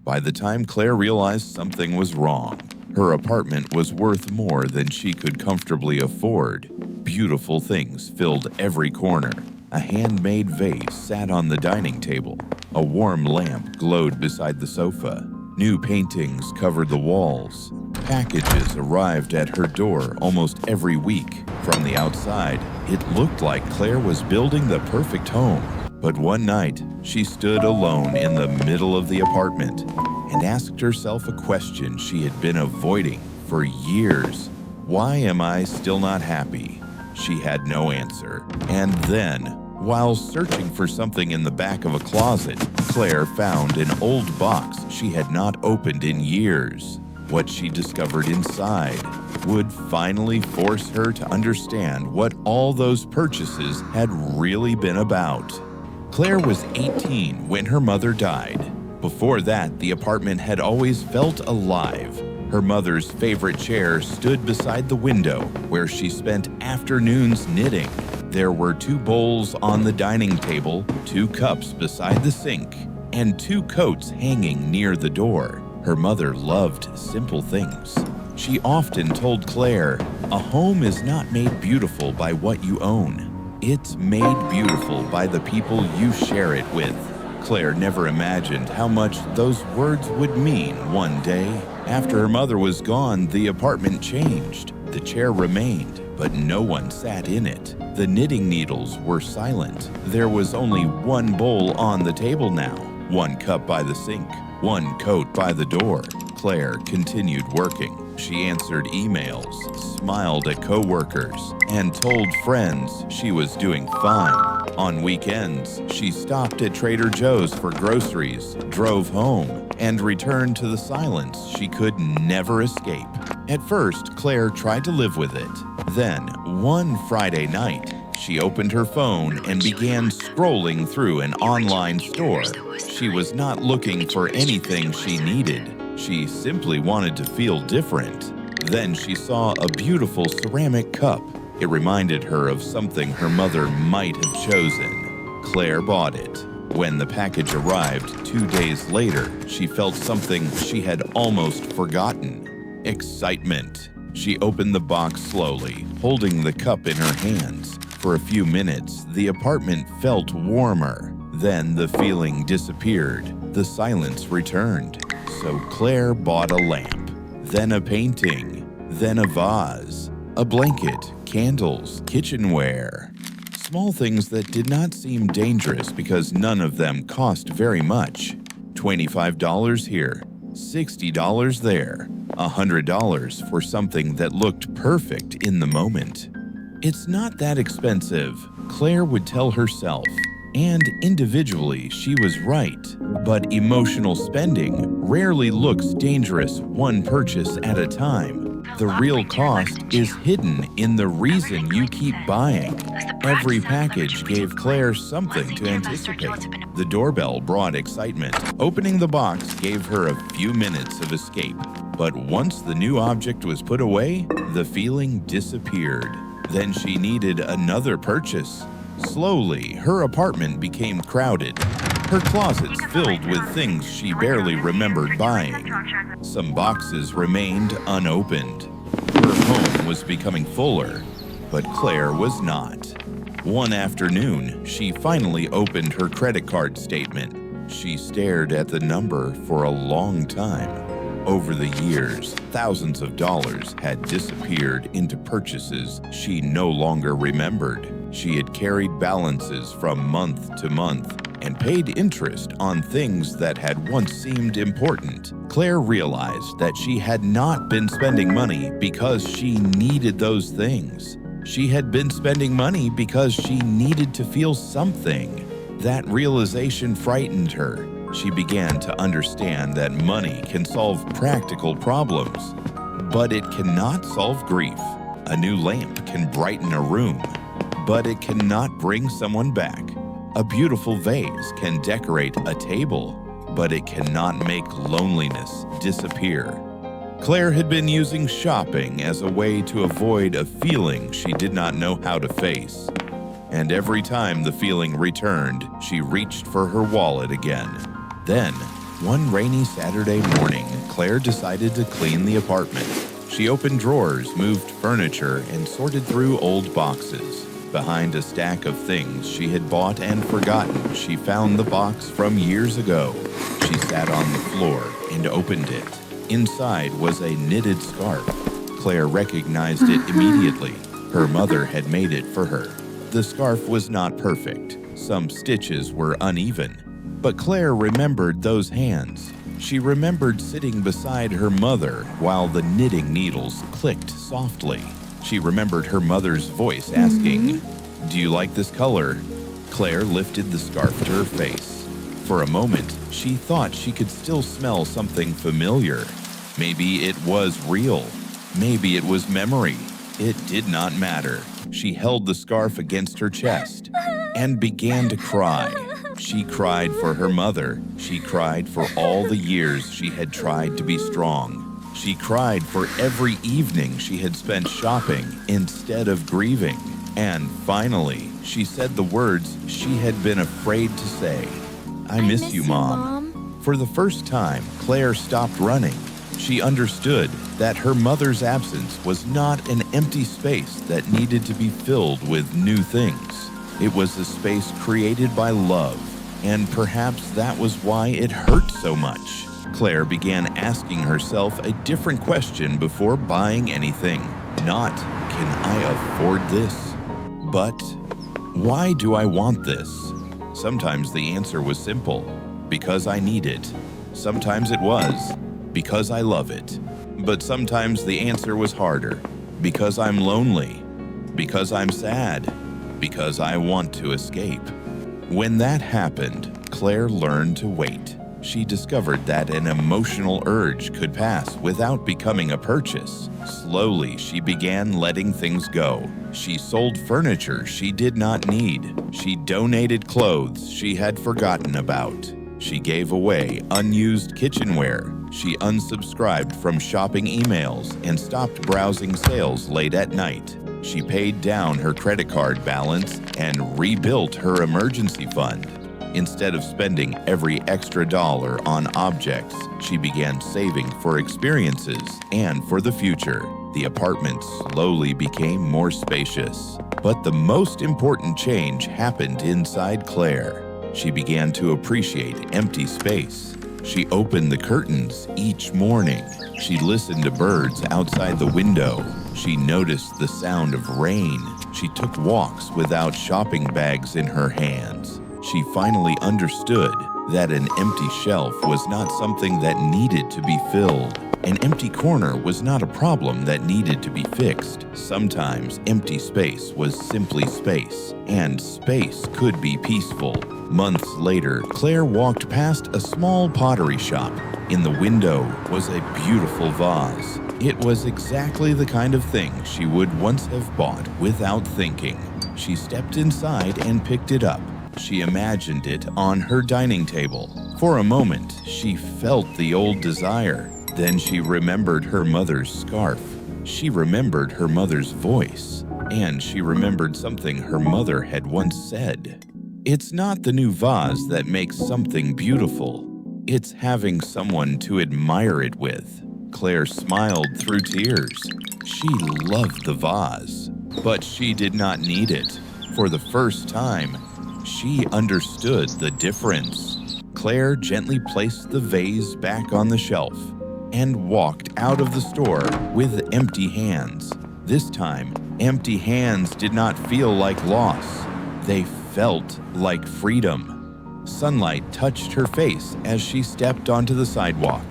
By the time Claire realized something was wrong, her apartment was worth more than she could comfortably afford. Beautiful things filled every corner. A handmade vase sat on the dining table. A warm lamp glowed beside the sofa. New paintings covered the walls. Packages arrived at her door almost every week. From the outside, it looked like Claire was building the perfect home. But one night, she stood alone in the middle of the apartment and asked herself a question she had been avoiding for years. Why am I still not happy? She had no answer. And then, while searching for something in the back of a closet, Claire found an old box she had not opened in years. What she discovered inside would finally force her to understand what all those purchases had really been about. Claire was 18 when her mother died. Before that, the apartment had always felt alive. Her mother's favorite chair stood beside the window, where she spent afternoons knitting. There were 2 bowls on the dining table, 2 cups beside the sink, and 2 coats hanging near the door. Her mother loved simple things. She often told Claire, "A home is not made beautiful by what you own. It's made beautiful by the people you share it with." Claire never imagined how much those words would mean one day. After her mother was gone, the apartment changed. The chair remained, but no one sat in it. The knitting needles were silent. There was only 1 bowl on the table now, 1 cup by the sink, 1 coat by the door. Claire continued working. She answered emails, smiled at coworkers, and told friends she was doing fine. On weekends, she stopped at Trader Joe's for groceries, drove home, and returned to the silence she could never escape. At first, Claire tried to live with it. Then, one Friday night, she opened her phone and began scrolling through an online store. She was not looking for anything she needed. She simply wanted to feel different. Then she saw a beautiful ceramic cup. It reminded her of something her mother might have chosen. Claire bought it. When the package arrived 2 days later, she felt something she had almost forgotten: excitement. She opened the box slowly, holding the cup in her hands. For a few minutes, the apartment felt warmer. Then the feeling disappeared. The silence returned. So Claire bought a lamp, then a painting, then a vase, a blanket, candles, kitchenware. Small things that did not seem dangerous because none of them cost very much. $25 here, $60 there, $100 for something that looked perfect in the moment. It's not that expensive, Claire would tell herself. And individually, she was right. But emotional spending rarely looks dangerous one purchase at a time. The real cost is hidden in the reason you keep buying. Every package gave Claire something to anticipate. The doorbell brought excitement. Opening the box gave her a few minutes of escape. But once the new object was put away, the feeling disappeared. Then she needed another purchase. Slowly, her apartment became crowded, her closets filled with things she barely remembered buying. Some boxes remained unopened. Her home was becoming fuller, but Claire was not. One afternoon, she finally opened her credit card statement. She stared at the number for a long time. Over the years, thousands of dollars had disappeared into purchases she no longer remembered. She had carried balances from month to month and paid interest on things that had once seemed important. Claire realized that she had not been spending money because she needed those things. She had been spending money because she needed to feel something. That realization frightened her. She began to understand that money can solve practical problems, but it cannot solve grief. A new lamp can brighten a room, but it cannot bring someone back. A beautiful vase can decorate a table, but it cannot make loneliness disappear. Claire had been using shopping as a way to avoid a feeling she did not know how to face. And every time the feeling returned, she reached for her wallet again. Then, One rainy Saturday morning, Claire decided to clean the apartment. She opened drawers, moved furniture, and sorted through old boxes. Behind a stack of things she had bought and forgotten, she found the box from years ago. She sat on the floor and opened it. Inside was a knitted scarf. Claire recognized it immediately. Her mother had made it for her. The scarf was not perfect. Some stitches were uneven. But Claire remembered those hands. She remembered sitting beside her mother while the knitting needles clicked softly. She remembered her mother's voice asking, "Do you like this color?" Claire lifted the scarf to her face. For a moment, she thought she could still smell something familiar. Maybe it was real. Maybe it was memory. It did not matter. She held the scarf against her chest and began to cry. She cried for her mother. She cried for all the years she had tried to be strong. She cried for every evening she had spent shopping instead of grieving. And finally, she said the words she had been afraid to say. I miss you, Mom. For the first time, Claire stopped running. She understood that her mother's absence was not an empty space that needed to be filled with new things. It was a space created by love, and perhaps that was why it hurt so much. Claire began asking herself a different question before buying anything. Not, can I afford this? But, why do I want this? Sometimes the answer was simple, because I need it. Sometimes it was, because I love it. But sometimes the answer was harder, because I'm lonely, because I'm sad, because I want to escape. When that happened, Claire learned to wait. She discovered that an emotional urge could pass without becoming a purchase. Slowly, she began letting things go. She sold furniture she did not need. She donated clothes she had forgotten about. She gave away unused kitchenware. She unsubscribed from shopping emails and stopped browsing sales late at night. She paid down her credit card balance and rebuilt her emergency fund. Instead of spending every extra dollar on objects, she began saving for experiences and for the future. The apartment slowly became more spacious. But the most important change happened inside Claire. She began to appreciate empty space. She opened the curtains each morning. She listened to birds outside the window. She noticed the sound of rain. She took walks without shopping bags in her hands. She finally understood that an empty shelf was not something that needed to be filled. An empty corner was not a problem that needed to be fixed. Sometimes empty space was simply space, and space could be peaceful. Months later, Claire walked past a small pottery shop. In the window was a beautiful vase. It was exactly the kind of thing she would once have bought without thinking. She stepped inside and picked it up. She imagined it on her dining table. For a moment, she felt the old desire. Then she remembered her mother's scarf. She remembered her mother's voice. And she remembered something her mother had once said. It's not the new vase that makes something beautiful. It's having someone to admire it with. Claire smiled through tears. She loved the vase, but she did not need it. For the first time, she understood the difference. Claire gently placed the vase back on the shelf and walked out of the store with empty hands. This time, empty hands did not feel like loss. They felt like freedom. Sunlight touched her face as she stepped onto the sidewalk.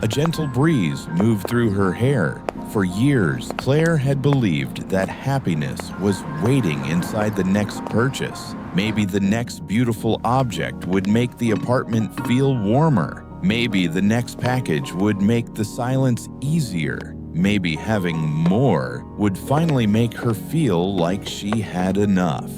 A gentle breeze moved through her hair. For years, Claire had believed that happiness was waiting inside the next purchase. Maybe the next beautiful object would make the apartment feel warmer. Maybe the next package would make the silence easier. Maybe having more would finally make her feel like she had enough.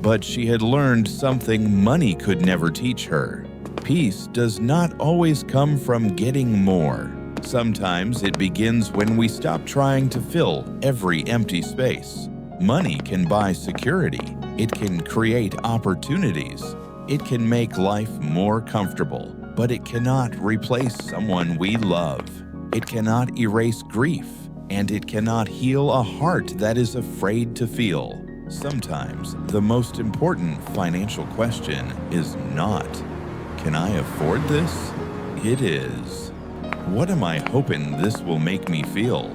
But she had learned something money could never teach her. Peace does not always come from getting more. Sometimes it begins when we stop trying to fill every empty space. Money can buy security. It can create opportunities. It can make life more comfortable. but it cannot replace someone we love. It cannot erase grief, and it cannot heal a heart that is afraid to feel. Sometimes the most important financial question is not, "Can I afford this?" It is, "What am I hoping this will make me feel?"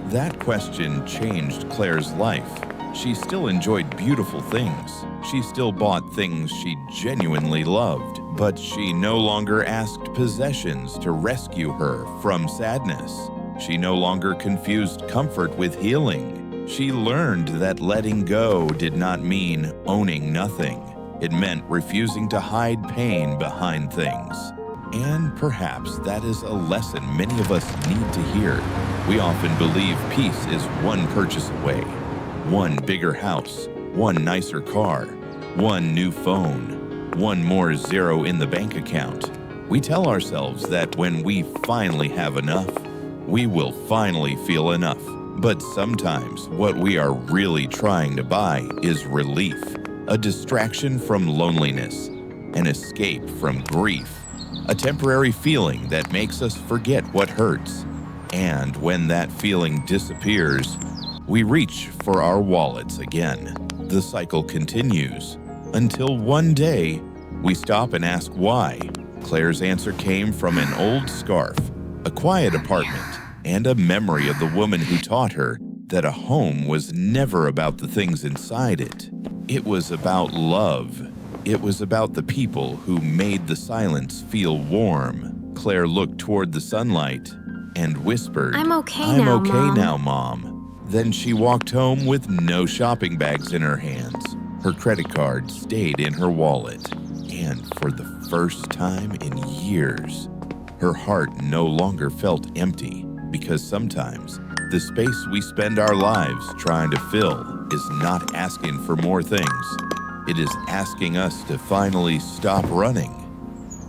That question changed Claire's life. She still enjoyed beautiful things. She still bought things she genuinely loved, but she no longer asked possessions to rescue her from sadness. She no longer confused comfort with healing. She learned that letting go did not mean owning nothing. It meant refusing to hide pain behind things. And perhaps that is a lesson many of us need to hear. We often believe peace is one purchase away. One bigger house, one nicer car, one new phone, one more zero in the bank account. We tell ourselves that when we finally have enough, we will finally feel enough. But sometimes what we are really trying to buy is relief, a distraction from loneliness, an escape from grief, a temporary feeling that makes us forget what hurts. And when that feeling disappears, we reach for our wallets again. The cycle continues until one day we stop and ask why. Claire's answer came from an old scarf, a quiet apartment, and a memory of the woman who taught her that a home was never about the things inside it. It was about love. It was about the people who made the silence feel warm. Claire looked toward the sunlight and whispered, I'm okay "I'm now, okay Mom." now, Mom." Then she walked home with no shopping bags in her hands. Her credit card stayed in her wallet. And for the first time in years, her heart no longer felt empty, because sometimes the space we spend our lives trying to fill is not asking for more things. It is asking us to finally stop running,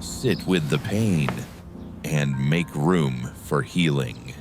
sit with the pain, and make room for healing.